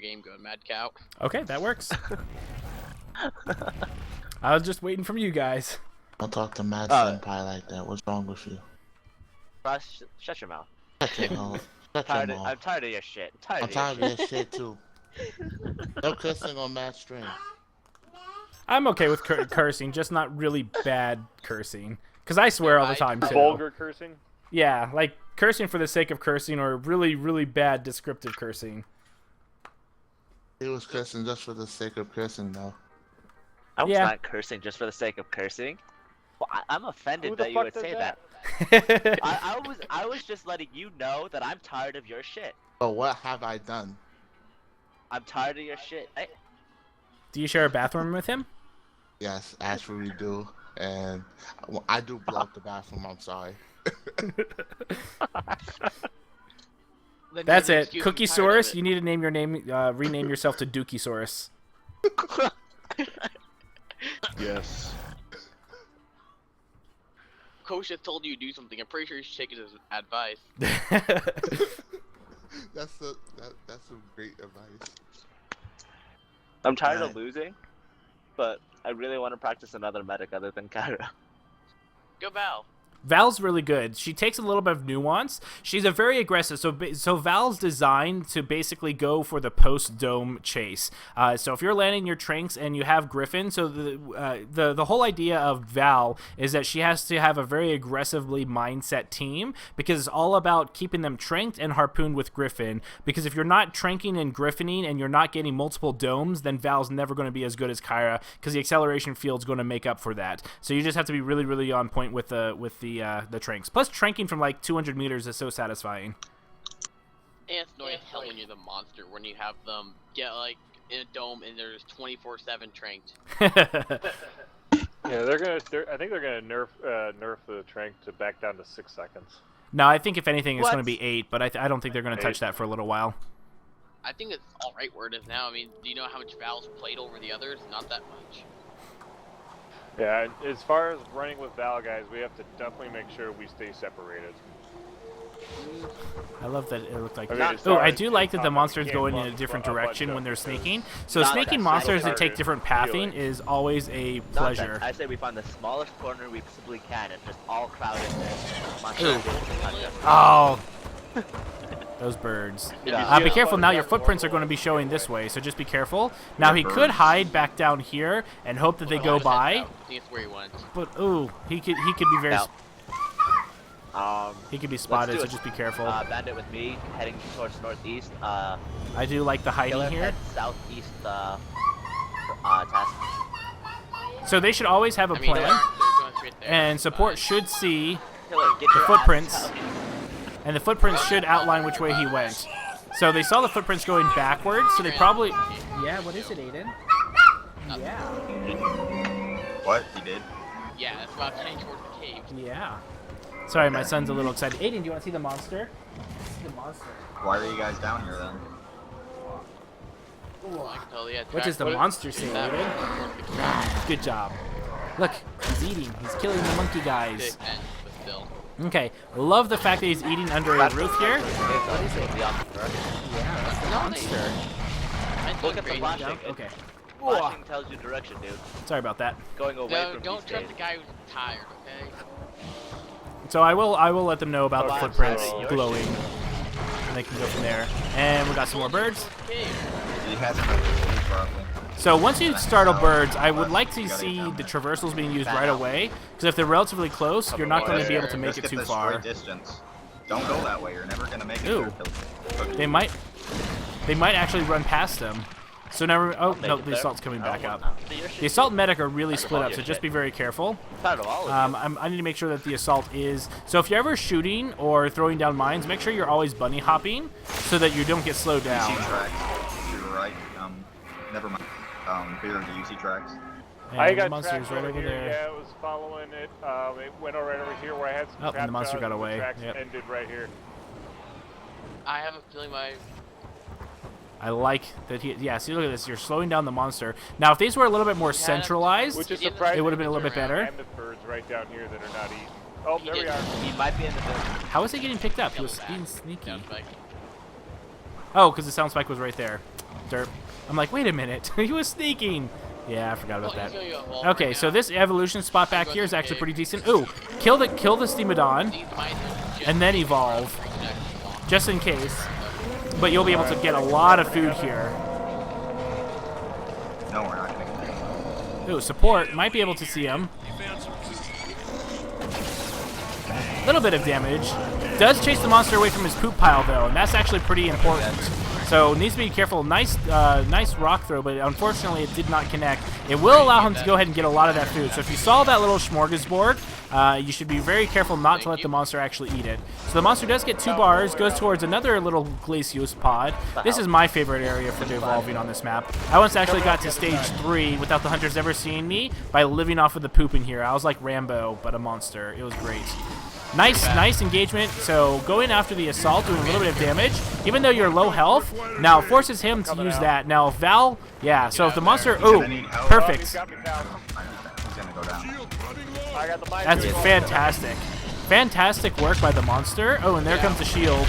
game going, MaddCow. Okay, that works. I was just waiting from you guys. Don't talk to Mad Senpai like that. What's wrong with you? Russ, shut your mouth. Shut your mouth. Shut your mouth. I'm tired of your shit. I'm tired of your shit too. No cursing on Mad Stream. I'm okay with cursing, just not really bad cursing. Because I swear all the time, too. Vulgar cursing? Yeah, like cursing for the sake of cursing or really, really bad descriptive cursing. He was cursing just for the sake of cursing, though. I was Yeah. not cursing just for the sake of cursing. Well, I'm offended that you would say that. Do I was just letting you know that I'm tired of your shit. But what have I done? I'm tired of your shit. you share a bathroom with him? Yes, actually we do. And I do block the bathroom, I'm sorry. That's it. Cookiesaurus, you need to name your name, rename yourself to Dookiesaurus. Yes. Coach has told you to do something. I'm pretty sure you should take it as advice. That's some great advice. I'm tired of losing, but I really want to practice another medic other than Kyra. Go Val. Val's really good. She takes a little bit of nuance. She's a very aggressive. So Val's designed to basically go for the post-dome chase. So if you're landing your Tranks and you have Griffin, so the whole idea of Val is that she has to have a very aggressively mindset team because it's all about keeping them tranked and harpooned with Griffin. Because if you're not tranking and griffining and you're not getting multiple domes, then Val's never going to be as good as Kyra because the acceleration field's going to make up for that. So you just have to be really, really on point with the tranks. Plus, tranking from like 200 meters is so satisfying. And it's annoying as hell when you're the monster, when you have them get like in a dome and there's 24/7 tranked. Yeah, I think they're gonna nerf the trank to back down to 6 seconds. No, I think if anything, it's going to be 8, but I don't think they're going to touch that for a little while. I think it's alright where it is now. I mean, do you know how much Val's played over the others? Not that much. Yeah, as far as running with Val, guys, we have to definitely make sure we stay separated. I love that it looked like. Okay, Oh, I do like that the monsters go in a different direction when they're sneaking. So snaking monsters that take different pathing is always a pleasure. I say we find the smallest corner we possibly can and just all crowd in there. Oh, those birds. Yeah. Be careful now. Your footprints are going to be showing this way, so just be careful. Now he could hide back down here and hope that they go by. I think it's where he went. But ooh, he could be very. No. He could be spotted, so just be careful. Bandit with me, heading towards northeast. I do like the hiding here. Head southeast. Task. So they should always have a plan, they're going straight there. and support should see Killer, get the your footprints, ass out. and the footprints should outline which way he went. So they saw the footprints going backwards, so they probably. Yeah, what is it, Aiden? Yeah. What? He did? Yeah, that's about heading towards the cave. Yeah. Sorry, my son's a little excited. Aiden, do you want to see the monster? The monster. Why are you guys down here then? I can tell, yeah, What does the monster say, Aiden? Good job. Look, he's eating. He's killing the monkey guys. But still. Okay, love the fact that he's eating under a roof here. What is it? Yeah, that's the monster. Look at the flashing. Okay. Flashing tells you direction, dude. Sorry about that. Going away No, from don't east trust state. the guy who's tired, okay? So I will let them know about the Oh, footprints sorry. glowing, and they can go from there. And we got some more birds. He hasn't moved probably. So once you startle birds, I would like to see the traversals being used right away, because if they're relatively close, you're not going to be able to make it too far. Distance. Don't go that way. You're never gonna make it. Ooh. there. They might actually run past them. So now, oh no, the assault's coming back up. The assault and medic are really split up, so just be very careful. I need to make sure that the assault is. So if you're ever shooting or throwing down mines, make sure you're always bunny hopping so that you don't get slowed down. UC tracks. You're right. Never mind. Here are the UC tracks. I And the got monster's tracked right over over here. there. Yeah, it was following it. It went right over here where I had some Oh, and the traps monster out, got and away. The tracks Yep. ended right here. I have a feeling I like that he. Yeah, see, look at this. You're slowing down the monster. Now, if these were a little bit more centralized, Which is It surprising. it would have been a little bit better. Mammoth birds right down here that are not eaten. Oh, there we are. He might be in the building. How was he getting picked up? He was being sneaky. sounds like Oh, because the sound spike was right there. Derp. I'm like, wait a minute. He was sneaking. Yeah, I forgot about Well, he's that. gonna go evolve Okay, right so now. this evolution spot back here is actually pretty decent. Ooh, kill the Steamodon, These mice are just and then taking evolve, off right next to just in case. But you'll be able to get a lot of food here. No, we're not gonna get it. Ooh, support. Might be able to see him. Little bit of damage. Does chase the monster away from his poop pile, though, and that's actually pretty important. So needs to be careful. Nice rock throw, but unfortunately it did not connect. It will allow him to go ahead and get a lot of that food. So if you saw that little smorgasbord, you should be very careful not to let the monster actually eat it. So the monster does get 2 bars, goes towards another little Glacios pod. This is my favorite area for the evolving on this map. I once actually got to stage 3 without the hunters ever seeing me by living off of the poop in here. I was like Rambo, but a monster. It was great. Nice engagement. So going after the assault, doing a little bit of damage, even though you're low health, now forces him to use that. Now if Val, yeah, so if the monster, ooh, perfect. He's got me down. He's gonna go down. I got the mic. That's fantastic. Fantastic work by the monster. Oh, and there comes the shield.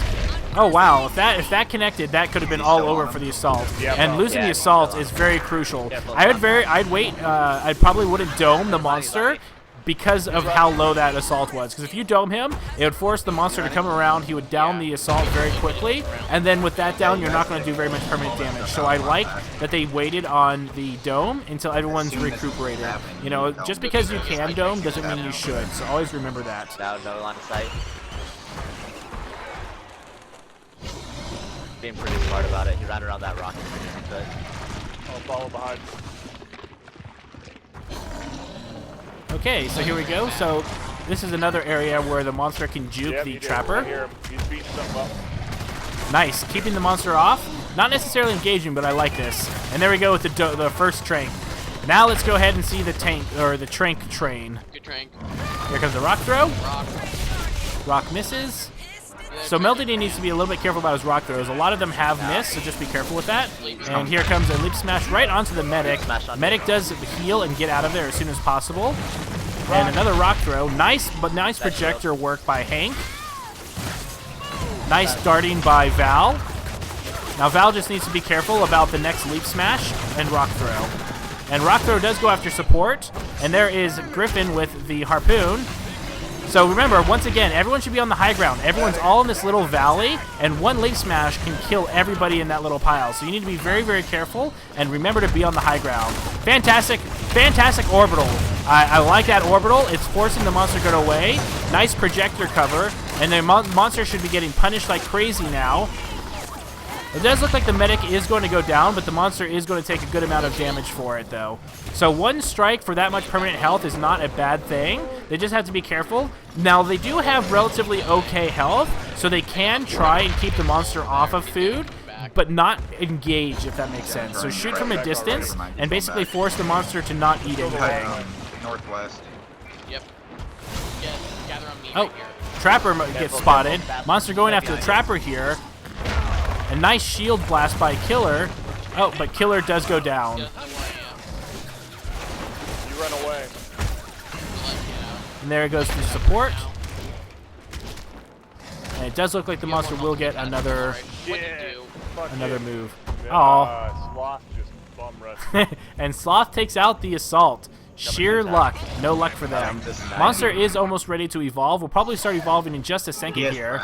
Oh wow, if that connected, that could have been all over for the assault. And losing the assault is very crucial. I'd wait, I probably wouldn't dome the monster because of how low that assault was. Because if you dome him, it would force the monster to come around, he would down the assault very quickly, and then with that down, you're not going to do very much permanent damage. So I like that they waited on the dome until everyone's recuperated. You know, just because you can dome doesn't mean you should, so always remember that. Now, no line of sight. Being pretty smart about it. He ran around that rock. I'll follow behind. Okay, so here we go. So this is another area where the monster can juke Yep, the you do. trapper. I hear him. He's beating something up. Nice, keeping the monster off. Not necessarily engaging, but I like this. And there we go with the first trank. Now let's go ahead and see the tank or the trank train. Good trank. Here comes the rock throw. Rock. Rock misses. Yeah, So Melody needs to be a little bit careful about his rock throws. A lot of them have missed, so just be careful with that. And here comes a leap smash right onto the medic. Medic does heal and get out of there as soon as possible. And another rock throw. Nice projector work by Hank. Nice darting by Val. Now Val just needs to be careful about the next leap smash and rock throw. And rock throw does go after support. And there is Griffin with the harpoon. So remember, once again, everyone should be on the high ground. Everyone's all in this little valley, and one leap smash can kill everybody in that little pile. So you need to be very, very careful, and remember to be on the high ground. Fantastic orbital. I like that orbital. It's forcing the monster to go away. Nice projector cover, and the monster should be getting punished like crazy now. It does look like the medic is going to go down, but the monster is going to take a good amount of damage for it, though. So one strike for that much permanent health is not a bad thing. They just have to be careful. Now, they do have relatively okay health, so they can try and keep the monster off of food, but not engage, if that makes sense. So shoot from a distance and basically force the monster to not eat anything. Northwest. Yep. Gather on me Oh, right here. Trapper gets spotted. Monster going after the Trapper here. A nice shield blast by Killer. Oh, but Killer does go down. Just the way You run away. And there it goes to support. And it does look like the monster will get another What to do? Fuck another it. move. Yeah, Sloth just bum rushed. And Sloth takes out the assault. Sheer luck. No luck for them. Monster is almost ready to evolve. We'll probably start evolving in just a second here.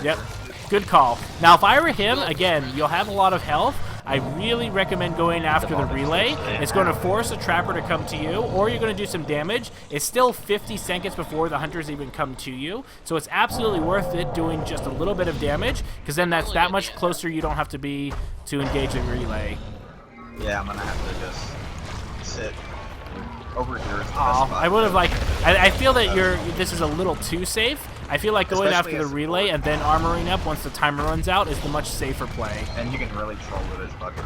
Yep. Good call. Now, if I were him, again, you'll have a lot of health. I really recommend going after the relay. It's going to force a Trapper to come to you, or you're going to do some damage. It's still 50 seconds before the hunters even come to you, so it's absolutely worth it doing just a little bit of damage, because then that's that much closer you don't have to be to engage a relay. Yeah, I'm gonna have to just sit over here. I would have I feel that this is a little too safe. I feel like going Especially after the as relay and then armoring up once the timer runs out is the much safer play. And you can really troll with his bugger.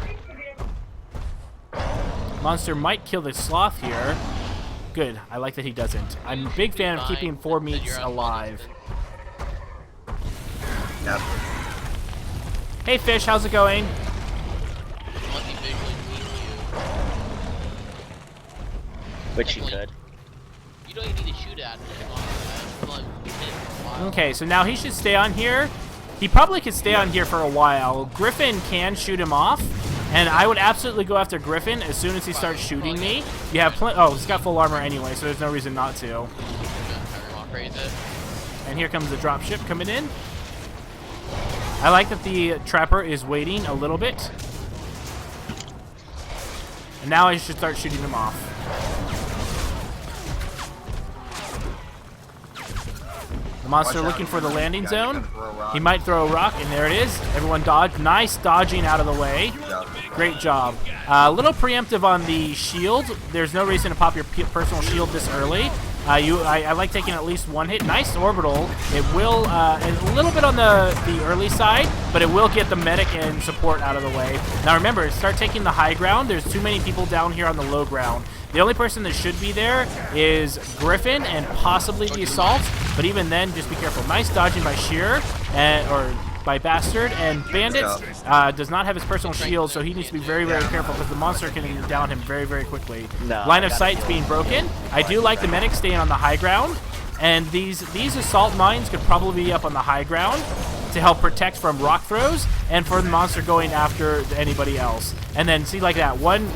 Monster might kill the Sloth here. Good. I like that he doesn't. I'm a big fan of keeping 4 meats alive. Yep. Hey Fish, how's it going? Unless he visually sees you. Which you could. You don't even need to shoot at him. Okay, so now he should stay on here. He probably could stay on here for a while. Griffin can shoot him off, and I would absolutely go after Griffin as soon as he starts shooting me. You have oh, he's got full armor anyway, so there's no reason not to. And here comes the drop ship coming in. I like that the trapper is waiting a little bit. And now I should start shooting him off. The monster looking for the landing zone. He might throw a rock, and there it is. Everyone dodge. Nice dodging out of the way. Great job. A little preemptive on the shield. There's no reason to pop your personal shield this early. I like taking at least one hit. Nice orbital. It will, a little bit on the early side, but it will get the medic and support out of the way. Now remember, start taking the high ground. There's too many people down here on the low ground. The only person that should be there is Griffin and possibly the Assault, but even then, just be careful. Nice dodging by Shear, or by Bastard, and Bandit does not have his personal shield, so he needs to be very, very careful because the monster can down him very, very quickly. Line of sight is being broken. I do like the medic staying on the high ground, and these assault mines could probably be up on the high ground to help protect from rock throws and for the monster going after anybody else. And then see like that, one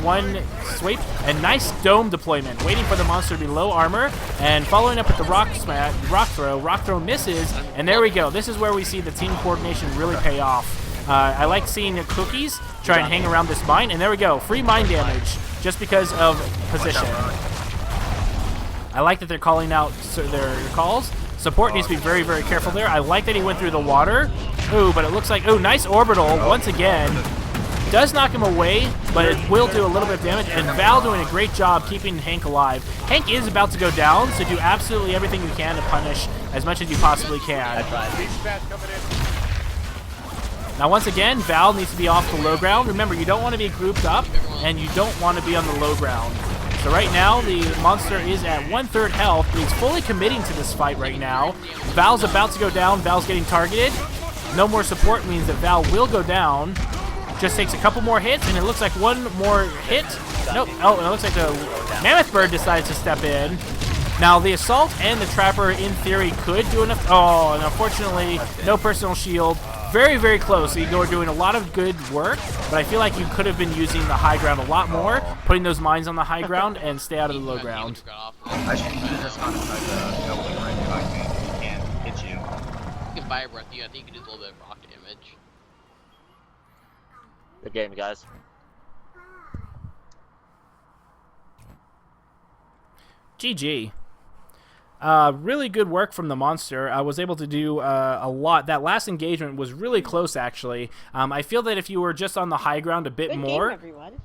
sweep and nice dome deployment, waiting for the monster to be low armor and following up with the rock throw. Rock throw misses, and there we go. This is where we see the team coordination really pay off. I like seeing Cookies try and hang around this mine, and there we go, free mine damage just because of position. I like that they're calling out their calls. Support needs to be very, very careful there. I like that he went through the water. Ooh, but it looks like, ooh, nice orbital once again. Does knock him away, but it will do a little bit of damage. And Val doing a great job keeping Hank alive. Hank is about to go down, so do absolutely everything you can to punish as much as you possibly can. Now, once again, Val needs to be off the low ground. Remember, you don't want to be grouped up, and you don't want to be on the low ground. So right now, the monster is at 1/3 health. He's fully committing to this fight right now. Val's about to go down. Val's getting targeted. No more support means that Val will go down. Just takes a couple more hits, and it looks like one more hit. Nope. Oh, and it looks like the Mammoth Bird decides to step in. Now, the Assault and the Trapper, in theory, could do enough. Oh, and unfortunately, no personal shield. Very, very close. So you are doing a lot of good work, but I feel like you could have been using the high ground a lot more, putting those mines on the high ground and stay out of the low ground. I should just gone inside the building right behind me. He can't hit you. You can fire breath you. I think you can do a little bit of rock damage. Good game, guys. GG. Really good work from the monster. I was able to do a lot. That last engagement was really close, actually. I feel that if you were just on the high ground a bit Good more... game, everyone.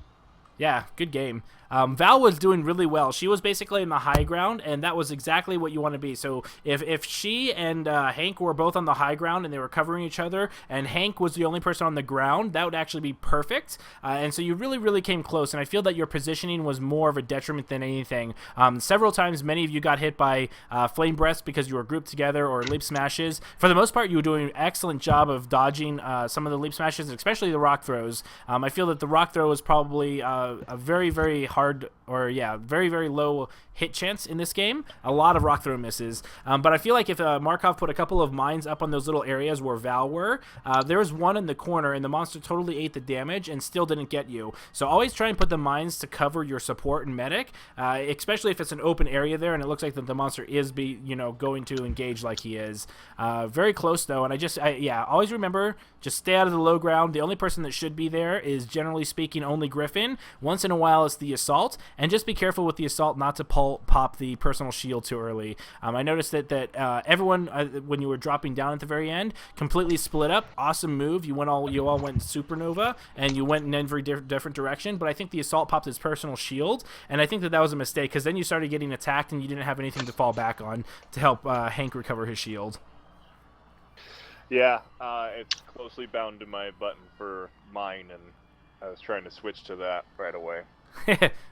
Yeah, good game. Val was doing really well. She was basically in the high ground, and that was exactly what you want to be. So if she and Hank were both on the high ground and they were covering each other, and Hank was the only person on the ground, that would actually be perfect. And so you really, really came close, and I feel that your positioning was more of a detriment than anything. Several times, many of you got hit by flame breaths because you were grouped together, or leap smashes. For the most part, you were doing an excellent job of dodging some of the leap smashes, especially the rock throws. I feel that the rock throw was probably a very, very hard, very, very low hit chance in this game. A lot of rock throw misses. But I feel like if Markov put a couple of mines up on those little areas where Val were, there was one in the corner, and the monster totally ate the damage and still didn't get you. So always try and put the mines to cover your support and medic, especially if it's an open area there and it looks like that the monster is going to engage like he is. Very close, though, and always remember, just stay out of the low ground. The only person that should be there is, generally speaking, only Griffin. Once in a while, it's the Assault, and just be careful with the Assault not to pop the personal shield too early. I noticed that everyone, when you were dropping down at the very end, completely split up. Awesome move. You all went supernova, and you went in every different direction, but I think the Assault popped his personal shield, and I think that was a mistake, because then you started getting attacked, and you didn't have anything to fall back on to help Hank recover his shield. Yeah, it's closely bound to my button for mine, and I was trying to switch to that right away.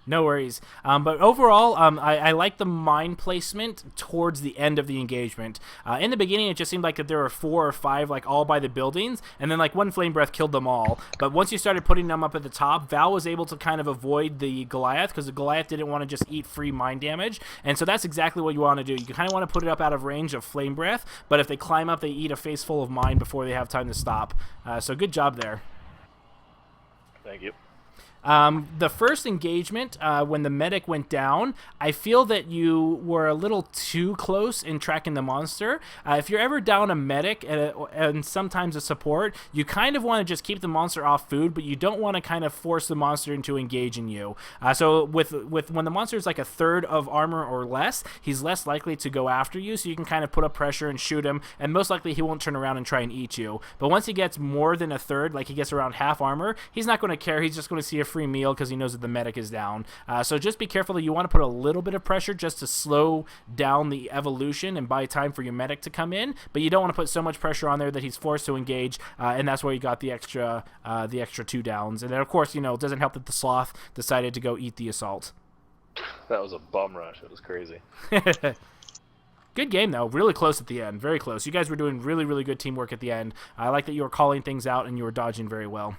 No worries. But overall, I like the mine placement towards the end of the engagement. In the beginning, it just seemed like that there were 4 or 5, like, all by the buildings, and then, like, one flame breath killed them all. But once you started putting them up at the top, Val was able to kind of avoid the Goliath, because the Goliath didn't want to just eat free mine damage, and so that's exactly what you want to do. You kind of want to put it up out of range of flame breath, but if they climb up, they eat a face full of mine before they have time to stop. So good job there. Thank you. The first engagement, when the medic went down, I feel that you were a little too close in tracking the monster. If you're ever down a medic and sometimes a support, you kind of want to just keep the monster off food, but you don't want to kind of force the monster into engaging you. So with when the monster is like a third of armor or less, he's less likely to go after you, so you can kind of put up pressure and shoot him, and most likely he won't turn around and try and eat you. But once he gets more than a third, like he gets around half armor, he's not going to care. He's just going to see a free meal because he knows that the medic is down. So just be careful that you want to put a little bit of pressure just to slow down the evolution and buy time for your medic to come in, but you don't want to put so much pressure on there that he's forced to engage, and that's where you got the extra 2 downs. And then, of course, you know, it doesn't help that the sloth decided to go eat the assault. That was a bum rush. It was crazy. Good game, though. Really close at the end. Very close. You guys were doing really, really good teamwork at the end. I like that you were calling things out and you were dodging very well.